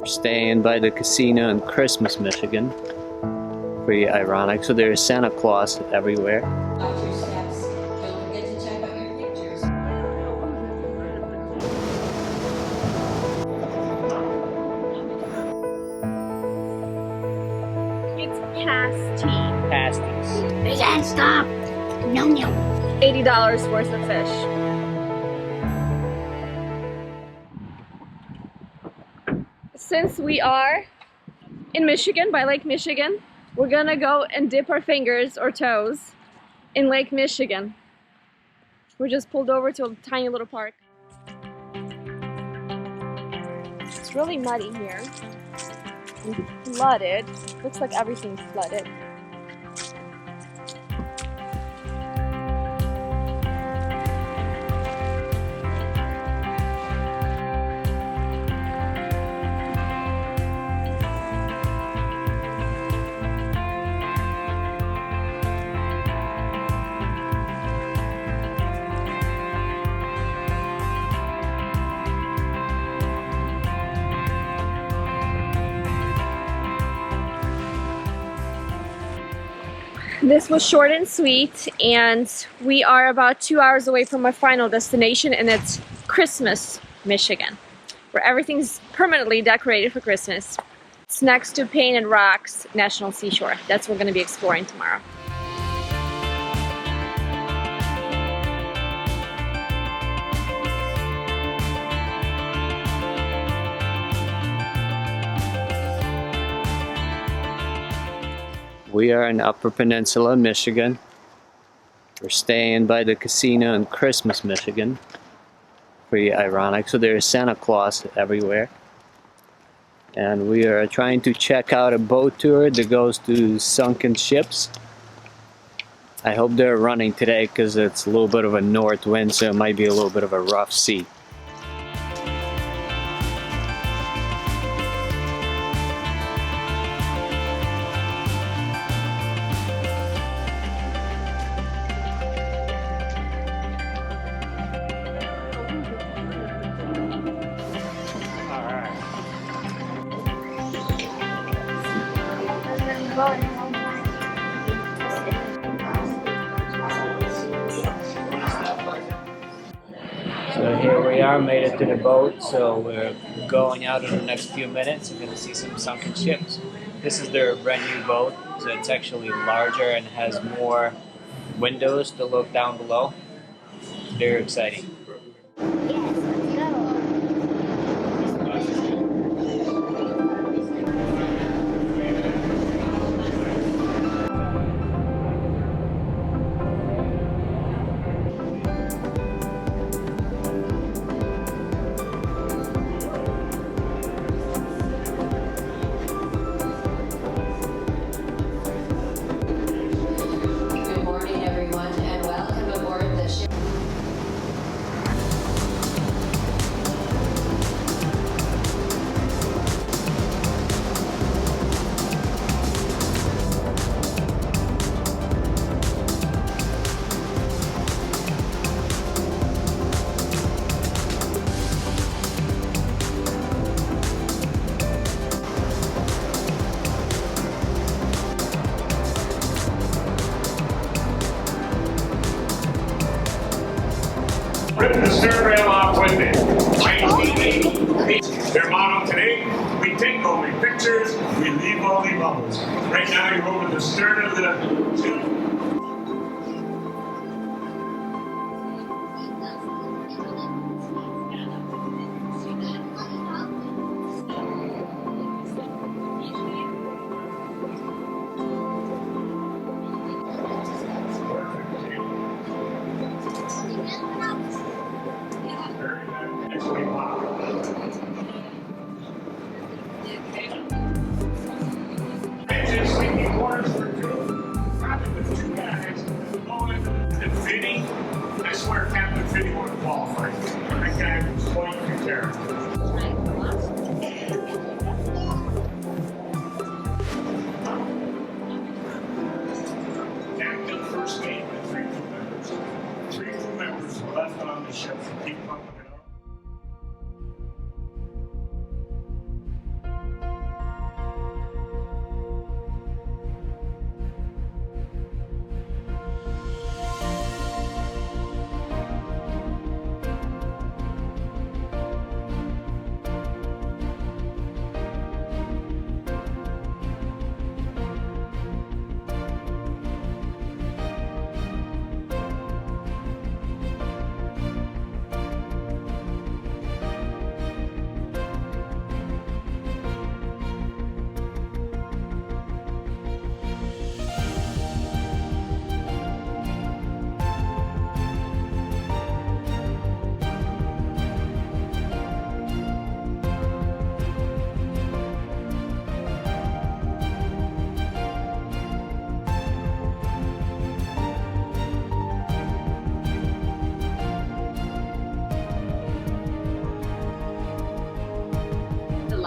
Staying by the casino in Christmas, Michigan. Pretty ironic. So there's Santa Claus everywhere. Watch your steps. Don't forget to check out your pictures. It's pasty. Pasties. Suzanne, stop! No, no. $80 worth of fish. Since we are in Michigan, by Lake Michigan, we're gonna go and dip our fingers or toes in Lake Michigan. We just pulled over to a tiny little park. It's really muddy here. And flooded. Looks like everything's flooded. This was short and sweet, and we are about 2 hours away from our final destination, and it's Christmas, Michigan, where everything's permanently decorated for Christmas. It's next to Painted Rocks National Seashore. That's what we're going to be exploring tomorrow. We are in Upper Peninsula, Michigan. We're staying by the casino in Christmas, Michigan. Pretty ironic. So there's Santa Claus everywhere. And we are trying to check out a boat tour that goes to sunken ships. I hope they're running today because it's a little bit of a north wind, so it might be a little bit of a rough sea. So here we are, made it to the boat, so we're going out in the next few minutes. We're going to see some sunken ships. This is their brand new boat, so it's actually larger and has more windows to look down below. Very exciting. Good morning, everyone, and welcome aboard the ship. Rip the stern rail off with it. 1980. Their motto today, we take only pictures, we leave only bubbles. Right now you're over the stern of the ship. Sleeping quarters for two, probably with two guys. And Vinny, I swear Captain Vinny would have qualified. That guy was quite the character. Captain, first mate, and 3 crew members. 3 crew members were left on the ship to keep pumping it up.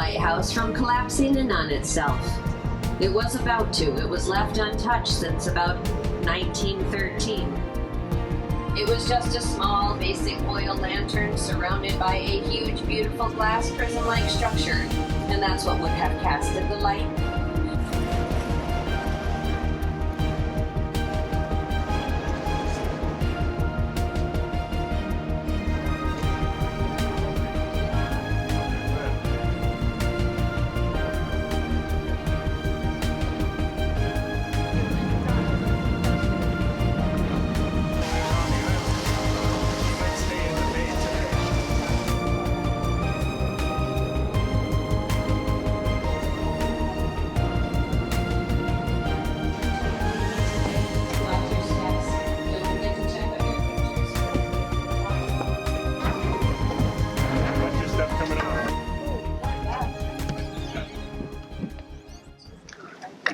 lighthouse from collapsing in on itself. It was about to. It was left untouched since about 1913. It was just a small, basic oil lantern surrounded by a huge, beautiful glass prism-like structure, and that's what would have casted the light.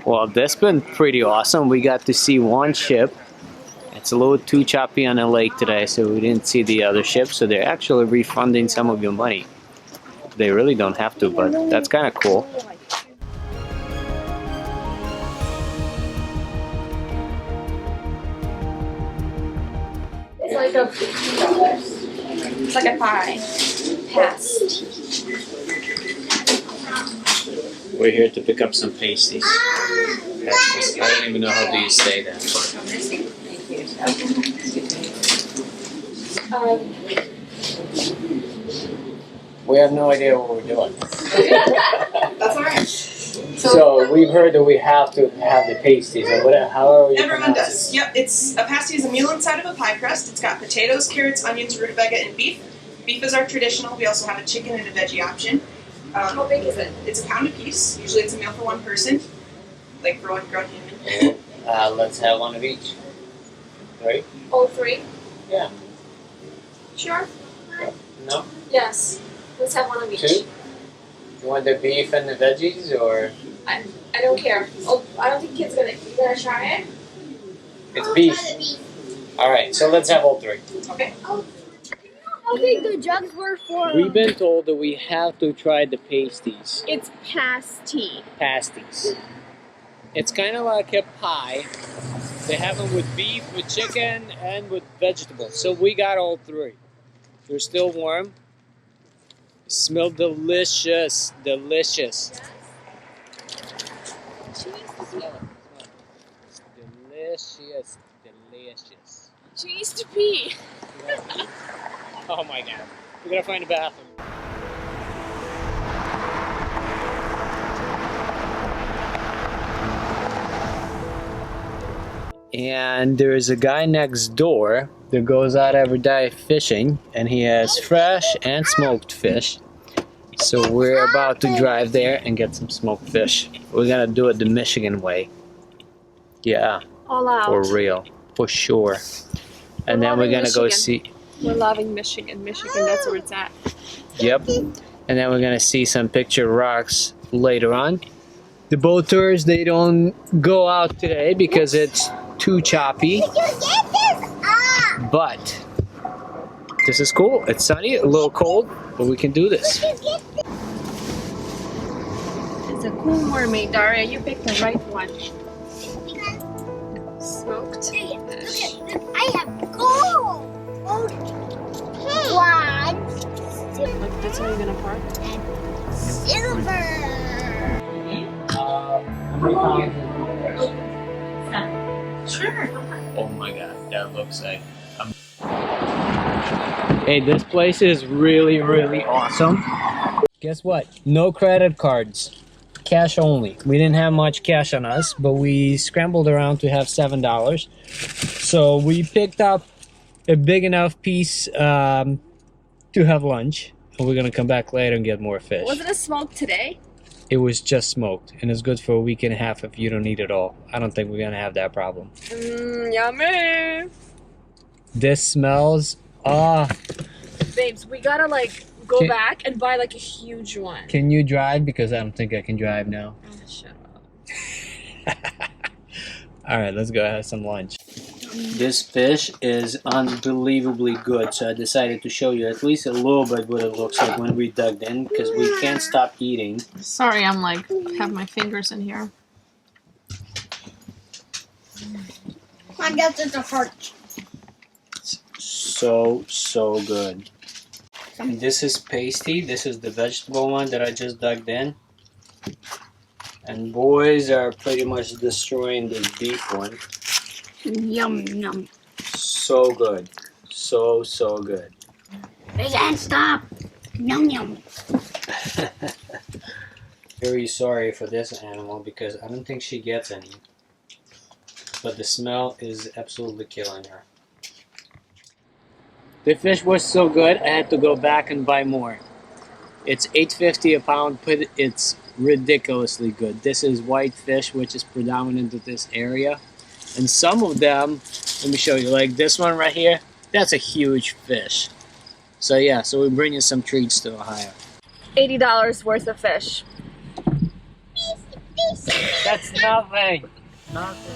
Well, that's been pretty awesome. We got to see one ship. It's a little too choppy on the lake today, so we didn't see the other ship. So they're actually refunding some of your money. They really don't have to, but that's kind of cool. It's like a pie. Pasty. We're here to pick up some pasties. I don't even know how do you say that. We have no idea what we're doing. That's alright. So we've heard that we have to have the pasties. Or whatever, however you Everyone pronounce does. it. Yep, it's a pasty is a meal inside of a pie crust. It's got potatoes, carrots, onions, rutabaga, and beef. Beef is our traditional. We also have a chicken and a veggie option. How big is it? It's a pound a piece. Usually it's a meal for one person, like for one grown human. Let's have one of each. Right? All three? Yeah. Sure. No? Yes. Let's have one of each. Two? You want the beef and the veggies, or? I don't care. Oh, I don't think kids gonna. You gonna try it? It's beef. Alright, so let's have all three. Okay. How big the jugs were for? We've been told that we have to try the pasties. It's pasty. Pasties. It's kind of like a pie. They have them with beef, with chicken, and with vegetables. So we got all three. They're still warm. Smell delicious, delicious. Delicious, delicious. She needs to pee. Oh my god. We gotta find a bathroom. And there's a guy next door that goes out every day fishing, and he has fresh and smoked fish. So we're about to drive there and get some smoked fish. We're gonna do it the Michigan way. Yeah, All out. for real, for sure. And then we're gonna go see. We're loving Michigan. Michigan, that's where it's at. Yep. And then we're gonna see some picture rocks later on. The boat tours, they don't go out today because it's too choppy. But this is cool. It's sunny, a little cold, but we can do this. It's a cool mermaid, Daria. You picked the right one. Smoked. I have gold. One. Look, that's how you're gonna park. Silver. Sure. Oh my god, that looks like. Hey, this place is really, really awesome. Guess what? No credit cards. Cash only. We didn't have much cash on us, but we scrambled around to have $7. So we picked up a big enough piece to have lunch. And we're gonna come back later and get more fish. Wasn't it smoked today? It was just smoked, and it's good for a week and a half if you don't eat it all. I don't think we're gonna have that problem. Yummy. This smells, Babes, we gotta like go back and buy like a huge one. Can you drive? Because I don't think I can drive now. Oh, shut up. All right, let's go have some lunch. This fish is unbelievably good, so I decided to show you at least a little bit what it looks like when we dug in, because we can't stop eating. Sorry, I'm like, have my fingers in here. I guess it's a heart. So good. And this is pasty. This is the vegetable one that I just dug in. And boys are pretty much destroying this beef one. Yum yum. So good. So good. They can't stop. Yum yum. Very sorry for this animal because I don't think she gets any. But the smell is absolutely killing her. The fish was so good, I had to go back and buy more. It's $8.50 a pound, but it's ridiculously good. This is white fish, which is predominant in this area. And some of them, let me show you, like this one right here, that's a huge fish. So yeah, so we bring you some treats to Ohio. $80 worth of fish. That's nothing. Nothing.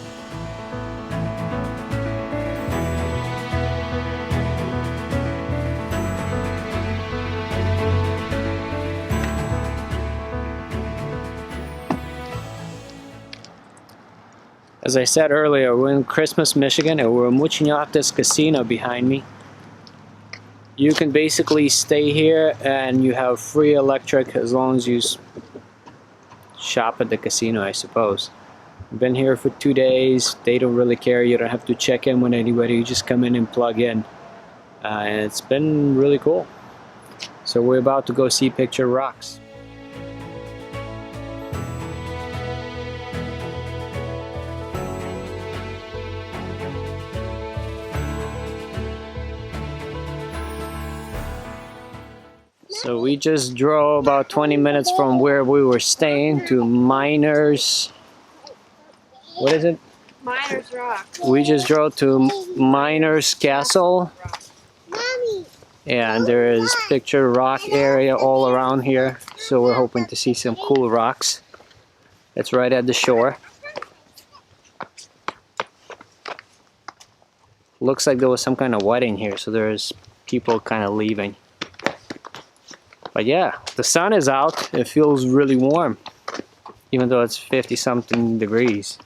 As I said earlier, we're in Christmas, Michigan, and we're mooching off this casino behind me. You can basically stay here and you have free electric as long as you shop at the casino, I suppose. Been here for 2 days. They don't really care. You don't have to check in with anybody. You just come in and plug in. And it's been really cool. So we're about to go see Picture Rocks. So we just drove about 20 minutes from where we were staying to Miners. What is it? Miners Rock. We just drove to Miners Castle. Mommy. And there is Picture Rock area all around here. So we're hoping to see some cool rocks. It's right at the shore. Looks like there was some kind of wedding here, so there's people kind of leaving. But yeah, the sun is out. It feels really warm, even though it's 50-something degrees.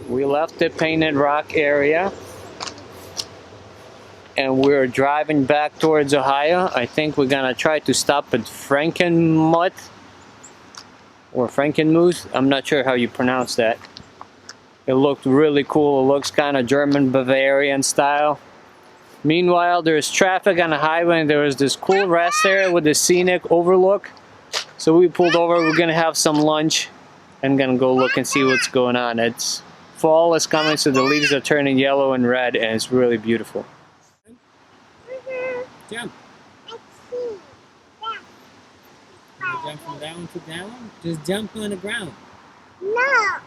We left the Painted Rock area and we're driving back towards Ohio. I think we're gonna try to stop at Frankenmuth or Frankenmuth. I'm not sure how you pronounce that. It looked really cool. It looks kind of German Bavarian style. Meanwhile, there's traffic on the highway and there was this cool rest area with a scenic overlook. So we pulled over. We're gonna have some lunch and gonna go look and see what's going on. It's fall is coming, so the leaves are turning yellow and red, and it's really beautiful. Jump. Jump from down to down. Just jump on the ground. No.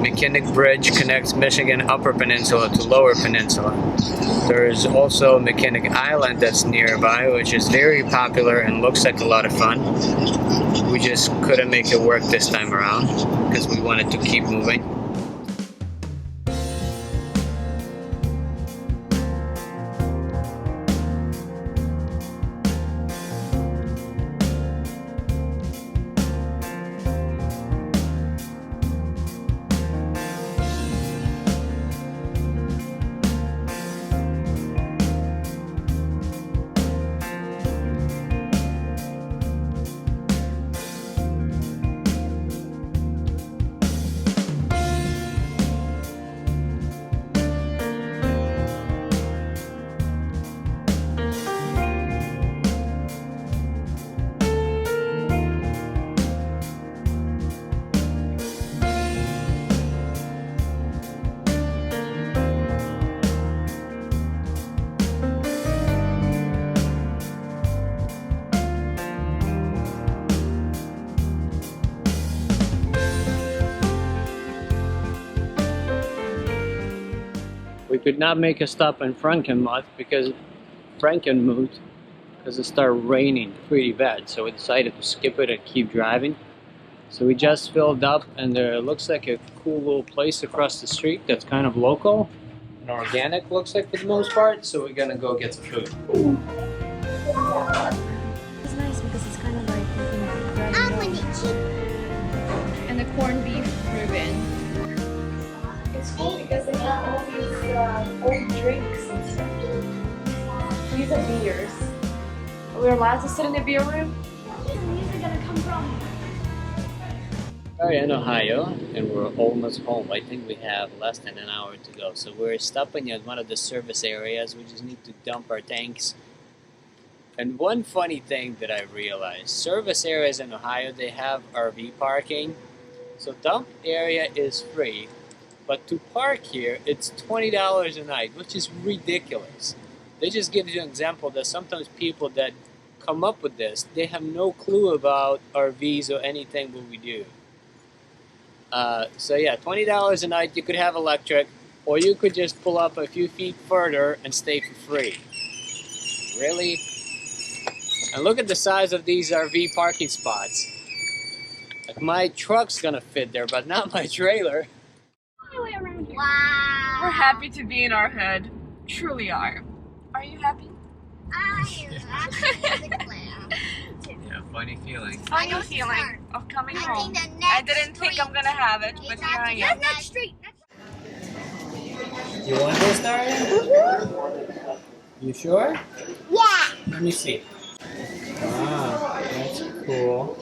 McKinnick Bridge connects Michigan Upper Peninsula to Lower Peninsula. There's also McKinnick Island that's nearby, which is very popular and looks like a lot of fun. We just couldn't make it work this time around because we wanted to keep moving. We could not make a stop in Frankenmuth because it started raining pretty bad, so we decided to skip it and keep driving. So we just filled up, and there looks like a cool little place across the street that's kind of local and organic, looks like for the most part, so we're gonna go get some food. It's nice because it's kind of like bread I want it cheap. and the corned beef Reuben. It's cool because they have all these old drinks and stuff. These are beers. We're allowed to sit in the beer room? Where's the music gonna come from? We're in Ohio, and we're almost home. I think we have less than an hour to go. So we're stopping at one of the service areas. We just need to dump our tanks. And one funny thing that I realized, service areas in Ohio, they have RV parking. So dump area is free, but to park here, it's $20 a night, which is ridiculous. They just give you an example that sometimes people that come up with this, they have no clue about RVs or anything what we do. So yeah, $20 a night, you could have electric, or you could just pull up a few feet further and stay for free. Really? And look at the size of these RV parking spots. Like my truck's gonna fit there, but not my trailer. Wow. We're happy to be in our hood. Truly are. Are you happy? Yeah, funny feeling. Funny feeling of coming I home. think the I next didn't think I'm gonna have it, but here I am. That's next street. You want this, Daria? You sure? Yeah. Let me see. Wow, that's cool.